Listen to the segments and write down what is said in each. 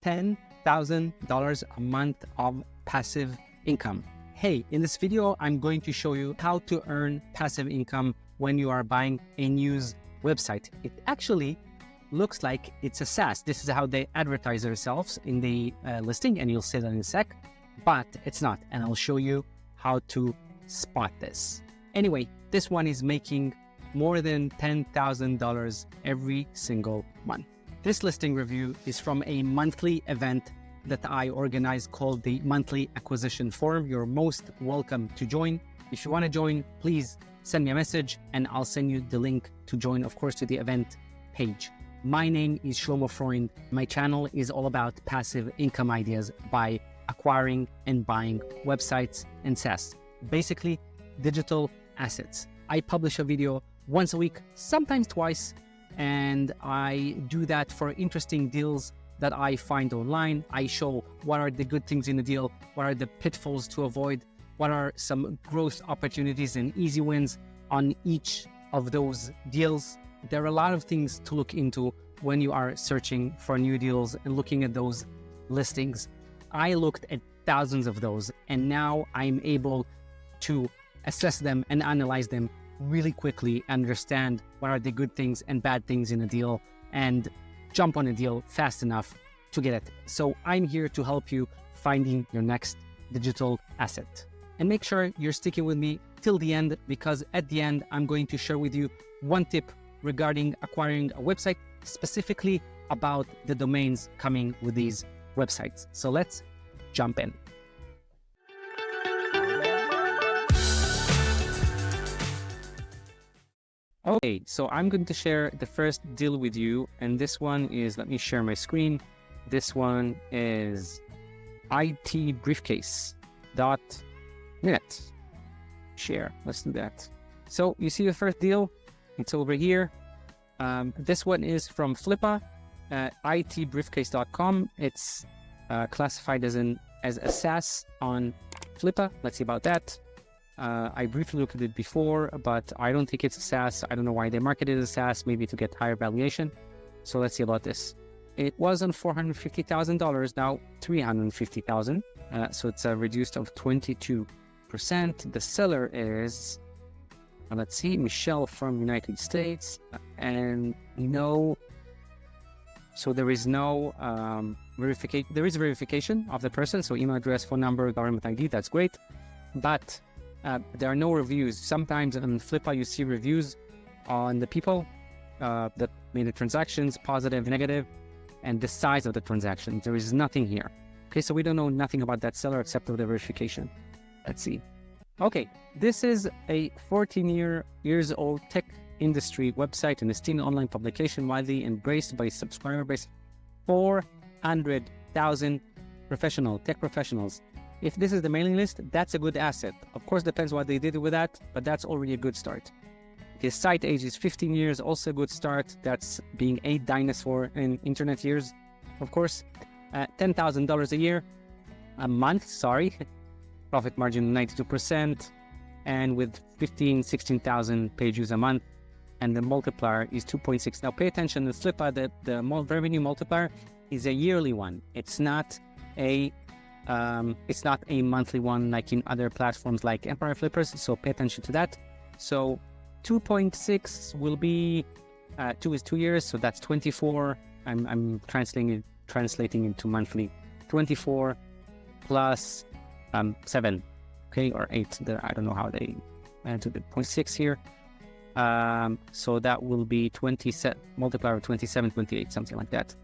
$10,000 a month of passive income. Hey, in this video, I'm going to show you how to earn passive income when you are buying a news website. It actually looks like it's a SaaS. This is how they advertise themselves in the listing, and you'll see that in a sec, but it's not. And I'll show you how to spot this. Anyway, this one is making more than $10,000 every single month. This listing review is from a monthly event that I organize called the Monthly Acquisition Forum. You're most welcome to join. If you want to join, please send me a message and I'll send you the link to join, of course, to the event page. My name is Shlomo Freund. My channel is all about passive income ideas by acquiring and buying websites and SaaS, basically digital assets. I publish a video once a week, sometimes twice, and I do that for interesting deals that I find online. I show what are the good things in the deal, what are the pitfalls to avoid, what are some growth opportunities and easy wins on each of those deals. There are a lot of things to look into when you are searching for new deals and looking at those listings. I looked at thousands of those, and now I'm able to assess them and analyze them really quickly, understand what are the good things and bad things in a deal, and jump on a deal fast enough to get it. So I'm here to help you finding your next digital asset. And make sure you're sticking with me till the end, because at the end, I'm going to share with you one tip regarding acquiring a website, specifically about the domains coming with these websites. So let's jump in. Okay, so I'm going to share the first deal with you, and this one is, let me share my screen. This one is itbriefcase.net. Share, let's do that. So you see the first deal, it's over here. This one is from Flippa, itbriefcase.com. It's classified as a SaaS on Flippa. Let's see about that. I briefly looked at it before, but I don't think it's a SaaS. I don't know why they market it as a SaaS, maybe to get higher valuation. So let's see about this. It was on $450,000, now $350,000. So it's a reduced of 22%. The seller is, let's see, Michelle from United States. And so there is no verification. There is verification of the person. So email address, phone number, government ID, that's great. But there are no reviews. Sometimes on Flippa, you see reviews on the people that made the transactions, positive, negative, and the size of the transaction. There is nothing here. Okay, so we don't know nothing about that seller except for the verification. Let's see. Okay, this is a 14-years-old tech industry website and esteemed online publication widely embraced by subscriber base 400,000 tech professionals. If this is the mailing list, that's a good asset. Of course, depends what they did with that, but that's already a good start. His site age is 15 years, also a good start. That's being a dinosaur in internet years. Of course, $10,000 a year, a month, profit margin 92%, and with 16,000 page views a month, and the multiplier is 2.6. Now pay attention to Flippa, the revenue multiplier is a yearly one. It's not a monthly one like in other platforms like Empire Flippers, so pay attention to that. So 2.6 will be 2 is 2 years, so that's 24. I'm translating into monthly. 24 plus 7, okay, or 8. I don't know how they went to the 0.6 here. So that will be 27 multiplier of 27, 28, something like that.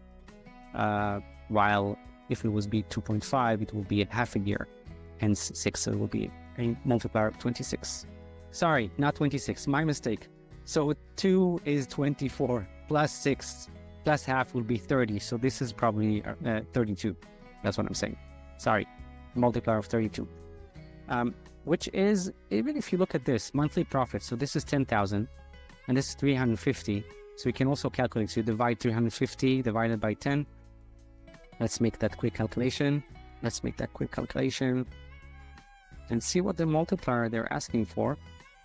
While if it was be 2.5, it will be a half a year, hence 6, so it will be a multiplier of 26. Sorry, not 26, my mistake. So 2 is 24, plus 6, plus half will be 30, so this is probably 32. That's what I'm saying. Sorry, multiplier of 32. Which is, even if you look at this, monthly profit, so this is 10,000, and this is 350, so you can also calculate, so you divide 350 divided by 10. Let's make that quick calculation. And see what the multiplier they're asking for.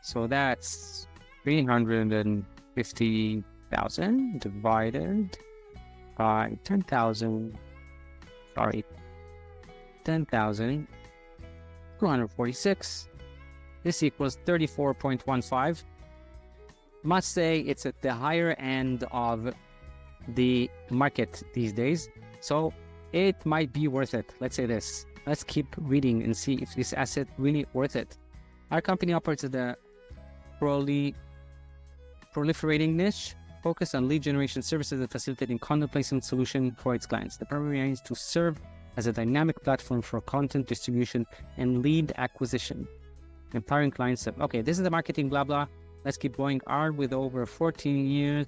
So that's 350,000 divided by 10,000. sorry, 10,246. This equals 34.15. Must say it's at the higher end of the market these days, so it might be worth it. Let's say this. Let's keep reading and see if this asset really worth it. Our company operates at a proliferating niche focused on lead generation services and facilitating content placement solution for its clients. The primary aim is to serve as a dynamic platform for content distribution and lead acquisition, empowering clients. Okay, this is the marketing, blah, blah. Let's keep going. Armed with over 14 years,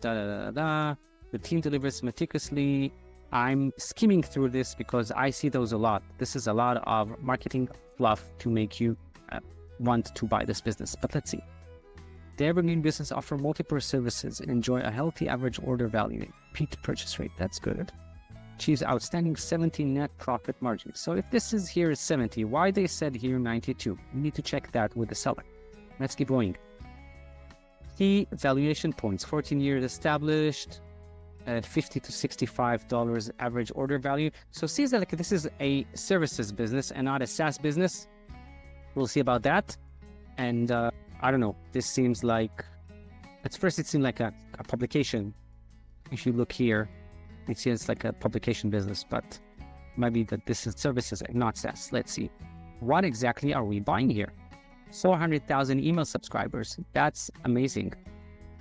The team delivers meticulously. I'm skimming through this because I see those a lot. This is a lot of marketing fluff to make you want to buy this business. But let's see. The evergreen business offer multiple services and enjoy a healthy average order value. Repeat purchase rate, that's good. Achieves outstanding 70 net profit margin. So if this is here is 70, why they said here 92? We need to check that with the seller. Let's keep going. Key valuation points, 14 years established, $50 to $65 average order value. So see that like this is a services business and not a SaaS business. We'll see about that. And I don't know, this seems like, at first it seemed like a publication. If you look here, it seems like a publication business, but maybe that this is services and not SaaS. Let's see. What exactly are we buying here? 400,000 email subscribers. That's amazing.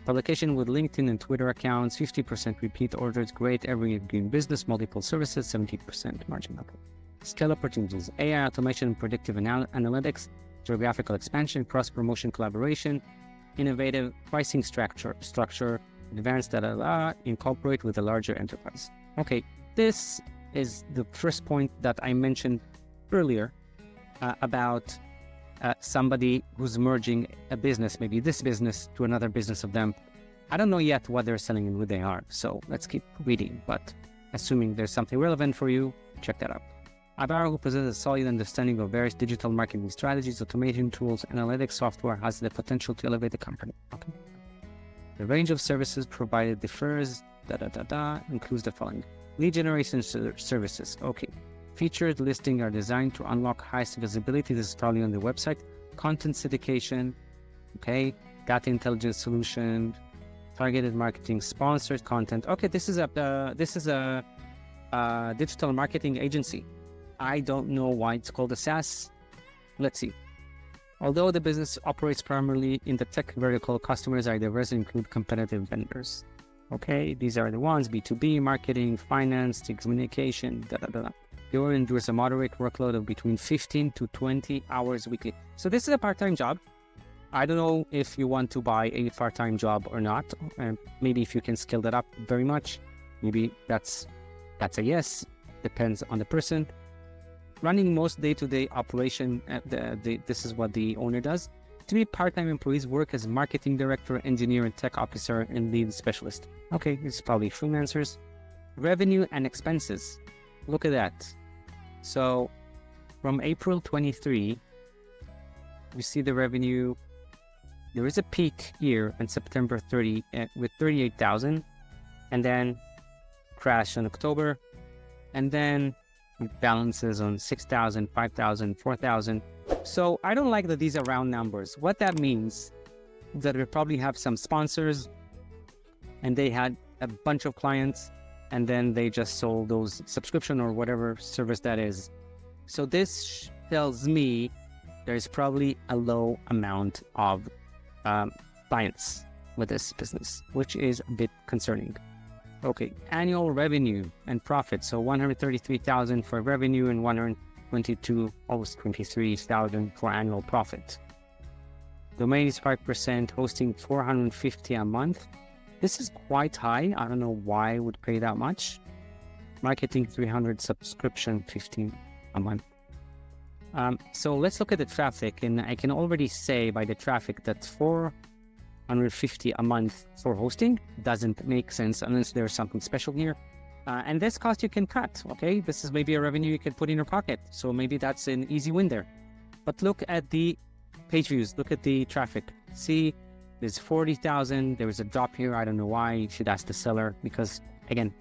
Publication with LinkedIn and Twitter accounts, 50% repeat orders, great evergreen business, multiple services, 70% margin level. Scale opportunities, AI automation and predictive analytics, geographical expansion, cross-promotion collaboration, innovative pricing structure, advanced incorporate with a larger enterprise. Okay, this is the first point that I mentioned earlier about somebody who's merging a business, maybe this business to another business of them. I don't know yet what they're selling and who they are, so let's keep reading, but assuming there's something relevant for you, check that out. Abara, who possesses a solid understanding of various digital marketing strategies, automation tools, analytics software, has the potential to elevate the company. Okay. The range of services provided differs, includes the following. Lead generation services, okay. Featured listing are designed to unlock highest visibility. This is probably on the website. Content syndication, okay. Data intelligence solution, targeted marketing, sponsored content. Okay, this is a digital marketing agency. I don't know why it's called a SaaS. Let's see. Although the business operates primarily in the tech vertical, customers are diverse and include competitive vendors. Okay, these are the ones: B2B, marketing, finance, communication, The owner endures a moderate workload of between 15 to 20 hours weekly. So this is a part-time job. I don't know if you want to buy a part-time job or not. Maybe if you can scale that up very much, maybe that's a yes. Depends on the person. Running most day-to-day operation, this is what the owner does. 3 part-time employees work as marketing director, engineer, and tech officer, and lead specialist. Okay, it's probably freelancers. Revenue and expenses. Look at that. So from April 23, we see the revenue. There is a peak here in September 30 with 38,000, and then crash in October, and then balances on 6,000, 5,000, 4,000. So I don't like that these are round numbers. What that means is that we probably have some sponsors and they had a bunch of clients and then they just sold those subscription or whatever service that is. So this tells me there's probably a low amount of clients with this business, which is a bit concerning. Okay, annual revenue and profit. So 133,000 for revenue and 122, almost 23,000 for annual profit. Domain is 5%, hosting 450 a month. This is quite high. I don't know why I would pay that much. Marketing 300, subscription 15 a month. So let's look at the traffic, and I can already say by the traffic that 450 a month for hosting doesn't make sense unless there's something special here. And this cost you can cut, okay? This is maybe a revenue you can put in your pocket. So maybe that's an easy win there. But look at the page views, look at the traffic. See, there's 40,000, there is a drop here. I don't know why. You should ask the seller because, again,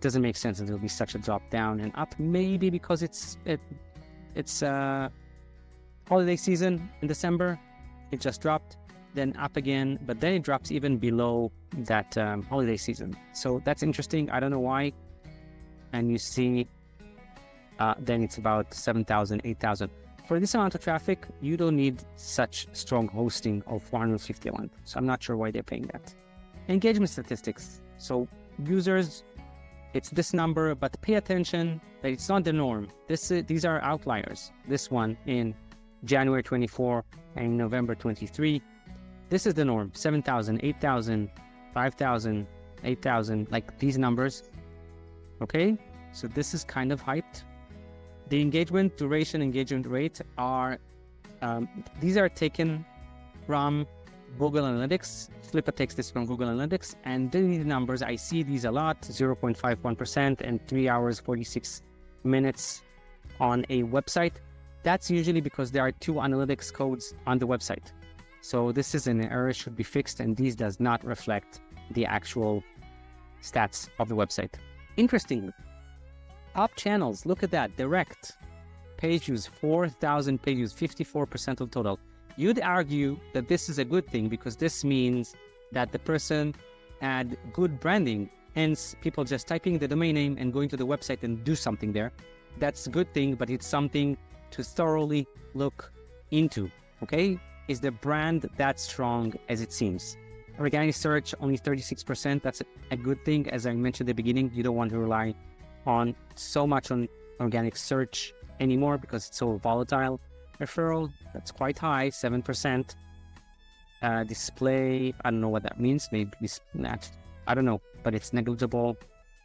doesn't make sense that there'll be such a drop down and up. Maybe because it's holiday season in December, it just dropped, then up again, but then it drops even below that holiday season. So that's interesting. I don't know why. And you see, then it's about 7,000, 8,000. For this amount of traffic, you don't need such strong hosting of 450 a month. So I'm not sure why they're paying that. Engagement statistics. So users, it's this number, but pay attention that it's not the norm. These are outliers. This one in January 24 and November 23. This is the norm. 7,000, 8,000, 5,000, 8,000, like these numbers. Okay, so this is kind of hyped. The engagement duration, engagement rate are, these are taken from Google Analytics. Flippa takes this from Google Analytics, and these numbers, I see these a lot, 0.51% and 3 hours, 46 minutes on a website. That's usually because there are 2 analytics codes on the website. So this is an error, should be fixed, and these does not reflect the actual stats of the website. Interestingly, top channels, look at that, direct page views, 4,000 page views, 54% of total. You'd argue that this is a good thing because this means that the person had good branding, hence people just typing the domain name and going to the website and do something there. That's a good thing, but it's something to thoroughly look into, okay? Is the brand that strong as it seems? Organic search, only 36%. That's a good thing. As I mentioned at the beginning, you don't want to rely on so much on organic search anymore because it's so volatile. Referral, that's quite high, 7%. Display, I don't know what that means. Maybe not, I don't know, but it's negligible.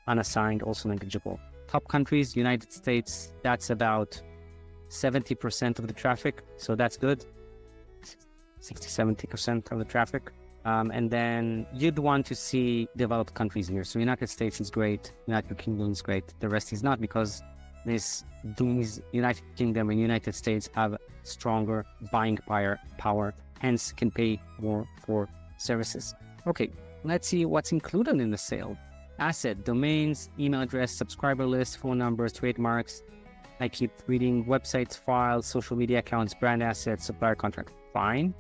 Unassigned, also negligible. Top countries, United States, that's about 70% of the traffic. So that's good. 60-70% of the traffic. And then you'd want to see developed countries here. So United States is great, United Kingdom is great. The rest is not because these United Kingdom and United States have stronger buying power, hence can pay more for services. Okay, let's see what's included in the sale. Asset, domains, email address, subscriber list, phone numbers, trademarks. I keep reading websites, files, social media accounts, brand assets, supplier contract. Fine.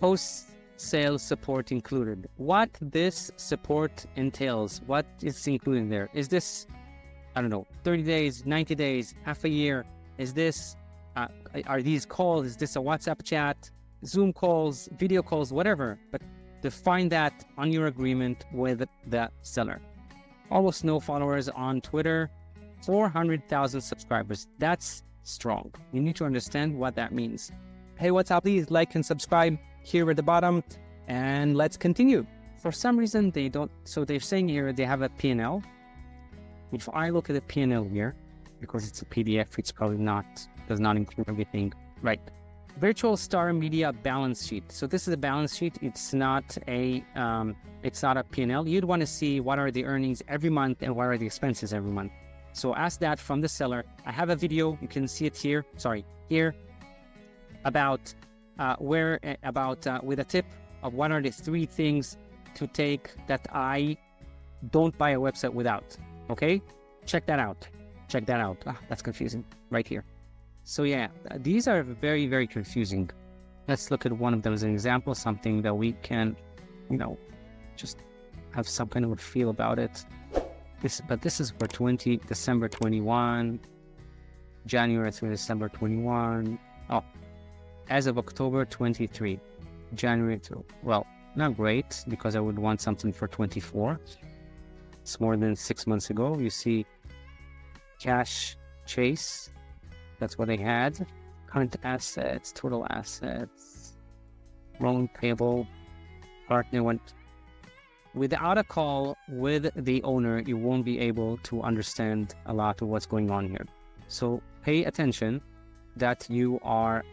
Post-sale support included. What this support entails, what is included there? Is this, I don't know, 30 days, 90 days, half a year? Is this, are these calls? Is this a WhatsApp chat, Zoom calls, video calls, whatever? But define that on your agreement with the seller. Almost no followers on Twitter, 400,000 subscribers. That's strong. You need to understand what that means. Hey, what's up? Please like and subscribe here at the bottom, and let's continue. For some reason, they don't. So they're saying here they have a P&L. If I look at the P&L here, because it's a PDF, it's probably does not include everything. Right. Virtual Star Media balance sheet. So this is a balance sheet. It's not a P&L. You'd want to see what are the earnings every month and what are the expenses every month. So ask that from the seller. I have a video. You can see it here. Here about with a tip of what are the 3 things to take that I don't buy a website without. Okay, check that out. That's confusing right here. So yeah, these are very, very confusing. Let's look at one of them as an example, something that we can, just have some kind of a feel about it. This is for December 21, January through December 21. Oh, as of October 23, January through, well, not great because I would want something for 24. It's more than 6 months ago. You see cash chase. That's what they had. Current assets, total assets, loan payable, partner went. Without a call with the owner, you won't be able to understand a lot of what's going on here. So pay attention that you are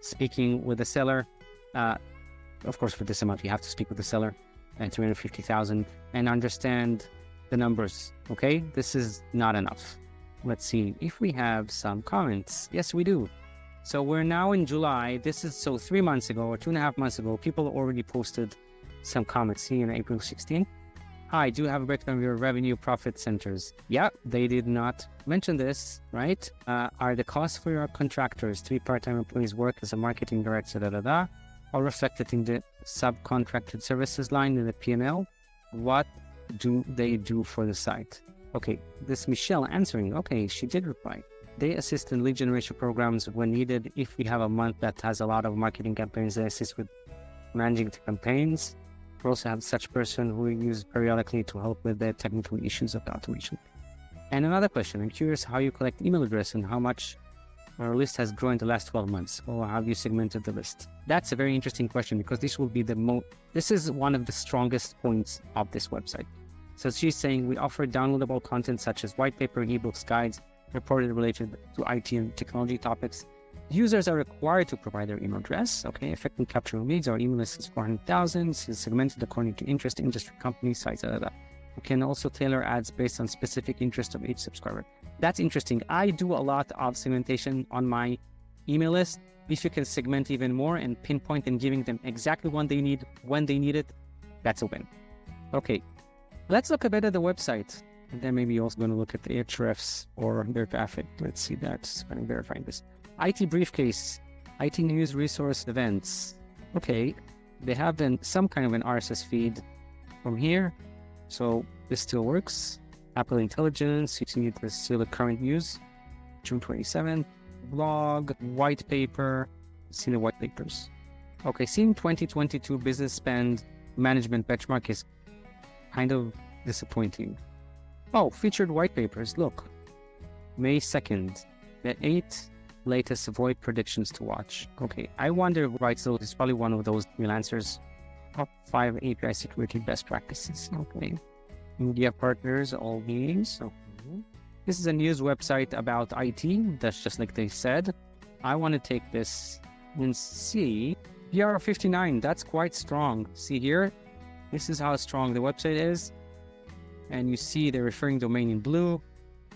speaking with the seller. Of course, for this amount, you have to speak with the seller at 350,000 and understand the numbers. Okay, this is not enough. Let's see if we have some comments. Yes, we do. So we're now in July. This is 3 months ago or 2.5 months ago. People already posted some comments. See, on April 16th, Hi, do you have a breakdown of your revenue profit centers? Yeah, they did not mention this, right? Are the costs for your contractors, 3 part-time employees work as a marketing director, all reflected in the subcontracted services line in the P&L? What do they do for the site? Okay, this Michelle answering. Okay, she did reply. They assist in lead generation programs when needed. If we have a month that has a lot of marketing campaigns, they assist with managing the campaigns. We also have such person who we use periodically to help with the technical issues of the automation. And another question, I'm curious how you collect email address and how much our list has grown in the last 12 months, or have you segmented the list? That's a very interesting question, because this will be this is one of the strongest points of this website. So she's saying we offer downloadable content such as white paper, ebooks, guides, reported related to IT and technology topics. Users are required to provide their email address. Okay, effective capturing leads. Our email list is 400,000. It's segmented according to interest, industry, company, size, We can also tailor ads based on specific interest of each subscriber. That's interesting. I do a lot of segmentation on my email list. If you can segment even more and pinpoint and giving them exactly what they need, when they need it, that's a win. Okay, let's look a bit at the website. And then maybe also going to look at the Ahrefs or their traffic. Let's see that. I'm verifying this. IT briefcase, IT news resource events. Okay, they have then some kind of an RSS feed from here. So this still works. Apple Intelligence, you see there's still the current news. June 27th, blog, white paper, see the white papers. Okay, seeing 2022 business spend management benchmark is kind of disappointing. Oh, featured white papers, look. May 2nd, the 8 latest void predictions to watch. Okay, I wonder, right, so it's probably one of those freelancers. Top 5 API security best practices. Okay. Media partners, all meetings. Okay. This is a news website about IT. That's just like they said. I want to take this and see. PR59, that's quite strong. See here? This is how strong the website is. And you see they're referring domain in blue.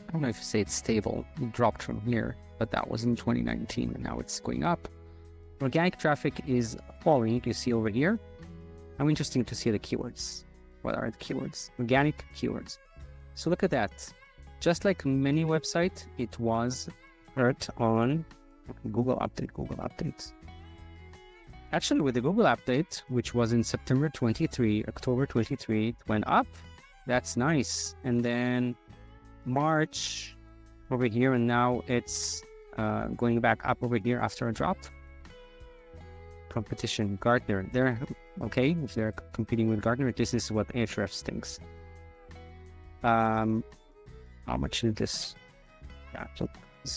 I don't know if you say it's stable. It dropped from here, but that was in 2019 and now it's going up. Organic traffic is falling, you see over here. I'm interested to see the keywords. What are the keywords? Organic keywords. So look at that. Just like many websites, it was hurt on Google Update. Actually, with the Google Update, which was in September 23, October 23, it went up. That's nice. And then March over here, and now it's going back up over here after a drop. Competition, Gartner. They're okay. If they're competing with Gartner, this is what Ahrefs thinks. How much is this? Yeah, so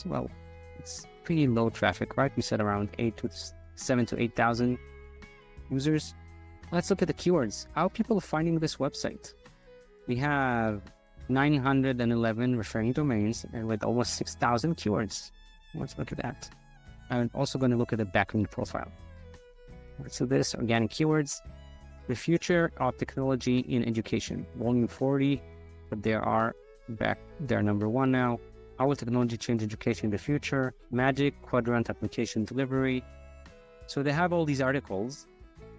well, it's pretty low traffic, right? We said around 7 to 8,000 users. Let's look at the keywords. How are people finding this website? We have 911 referring domains and with almost 6,000 keywords. Let's look at that. I'm also going to look at the backlink profile. So this, organic keywords, the future of technology in education, volume 40, but they're number 1 now. How will technology change education in the future? Magic Quadrant application delivery. So they have all these articles.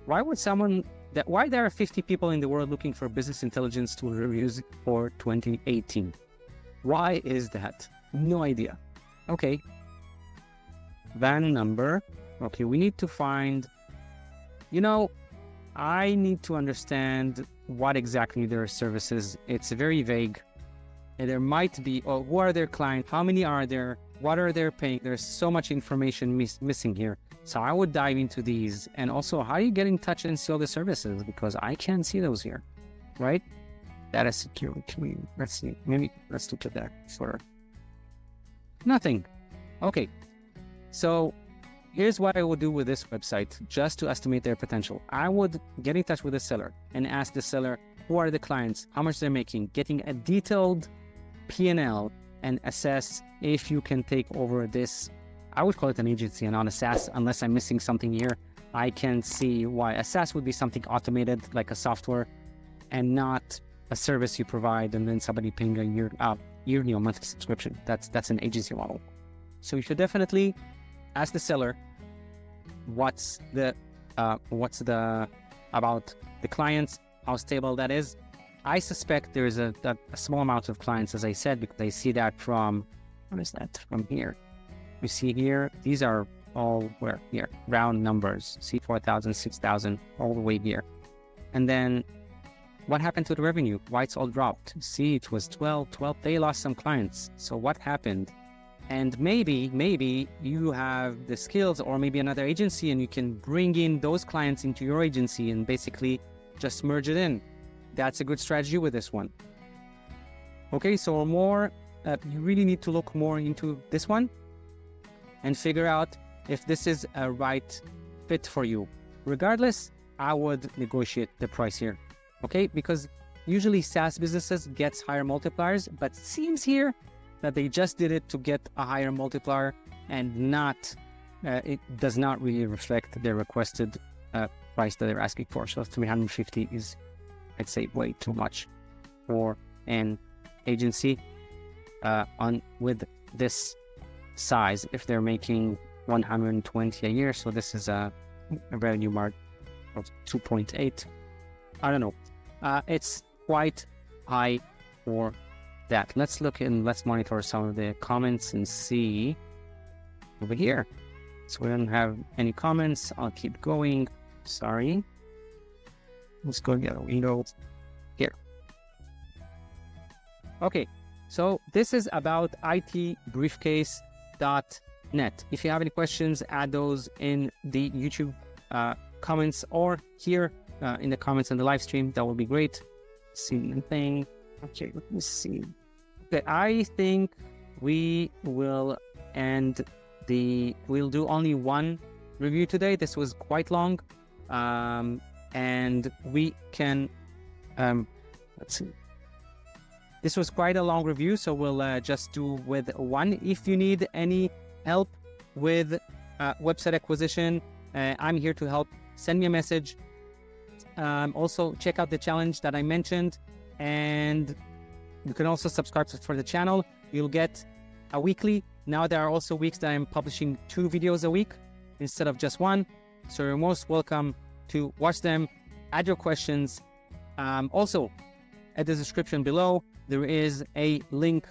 Why there are 50 people in the world looking for business intelligence tool reviews for 2018? Why is that? No idea. Okay. Van number. Okay, we need to find, I need to understand what exactly their services. It's very vague. And there might be, who are their clients? How many are there? What are they paying? There's so much information missing here. So I would dive into these. And also, how you get in touch and see all the services? Because I can't see those here, right? Data security. Let's see. Maybe let's look at that for nothing. Okay. So here's what I would do with this website just to estimate their potential. I would get in touch with the seller and ask the seller, who are the clients? How much they're making? Getting a detailed P&L and assess if you can take over this. I would call it an agency and not a SaaS, unless I'm missing something here. I can see why a SaaS would be something automated, like a software, and not a service you provide and then somebody paying a yearly or monthly subscription. That's an agency model. So you should definitely ask the seller what's the about the clients, how stable that is, I suspect there's a small amount of clients, as I said, because I see that from, what is that? From here. You see here, these are all where here, round numbers. See 4,000, 6,000, all the way here. And then what happened to the revenue? Why it's all dropped? See, it was 12. They lost some clients. So what happened? And maybe you have the skills, or maybe another agency, and you can bring in those clients into your agency and basically just merge it in. That's a good strategy with this one. Okay, so you really need to look more into this one and figure out if this is a right fit for you. Regardless, I would negotiate the price here, okay? Because usually SaaS businesses gets higher multipliers, but it seems here that they just did it to get a higher multiplier and it does not really reflect their requested price that they're asking for. So 350 is, I'd say, way too much for an agency with this size if they're making 120 a year. So this is a revenue mark of 2.8. I don't know. It's quite high for that. Let's monitor some of the comments and see over here. So we don't have any comments. I'll keep going. Sorry. Let's go get a window here. Okay. So this is about itbriefcase.net. If you have any questions, add those in the YouTube comments or here in the comments on the live stream. That would be great. See anything? Okay, let me see. Okay, I think we'll do only one review today. This was quite long, and we can let's see. This was quite a long review, so we'll just do with one. If you need any help with website acquisition, I'm here to help. Send me a message. Also, check out the challenge that I mentioned, and you can also subscribe for the channel. You'll get a weekly. Now there are also weeks that I'm publishing 2 videos a week instead of just one. So you're most welcome to watch them, add your questions. Also, at the description below, there is a link.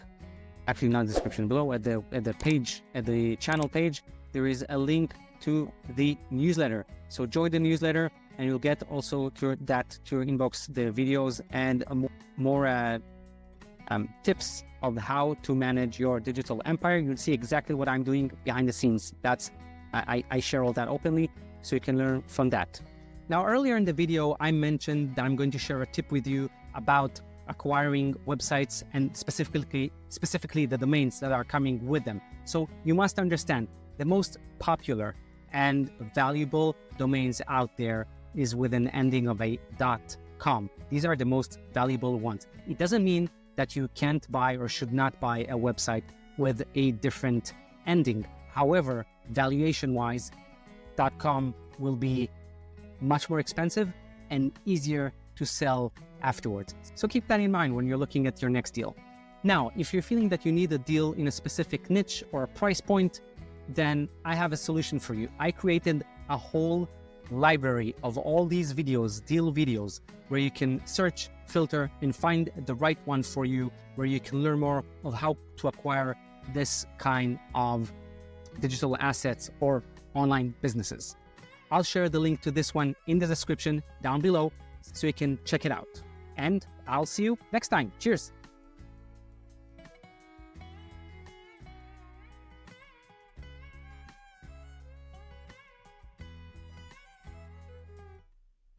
Actually, not the description below. At the page, at the channel page, there is a link to the newsletter. So join the newsletter, and you'll get also to your inbox the videos and more tips of how to manage your digital empire. You'll see exactly what I'm doing behind the scenes. I share all that openly, so you can learn from that. Now, earlier in the video, I mentioned that I'm going to share a tip with you about acquiring websites and specifically the domains that are coming with them. So you must understand the most popular and valuable domains out there is with an ending of a .com. These are the most valuable ones. It doesn't mean that you can't buy or should not buy a website with a different ending. However, valuation-wise, .com will be much more expensive and easier to sell afterwards. So keep that in mind when you're looking at your next deal. Now, if you're feeling that you need a deal in a specific niche or a price point, then I have a solution for you. I created a whole library of all these videos, deal videos, where you can search, filter, and find the right one for you, where you can learn more of how to acquire this kind of digital assets or online businesses. I'll share the link to this one in the description down below so you can check it out. And I'll see you next time. Cheers.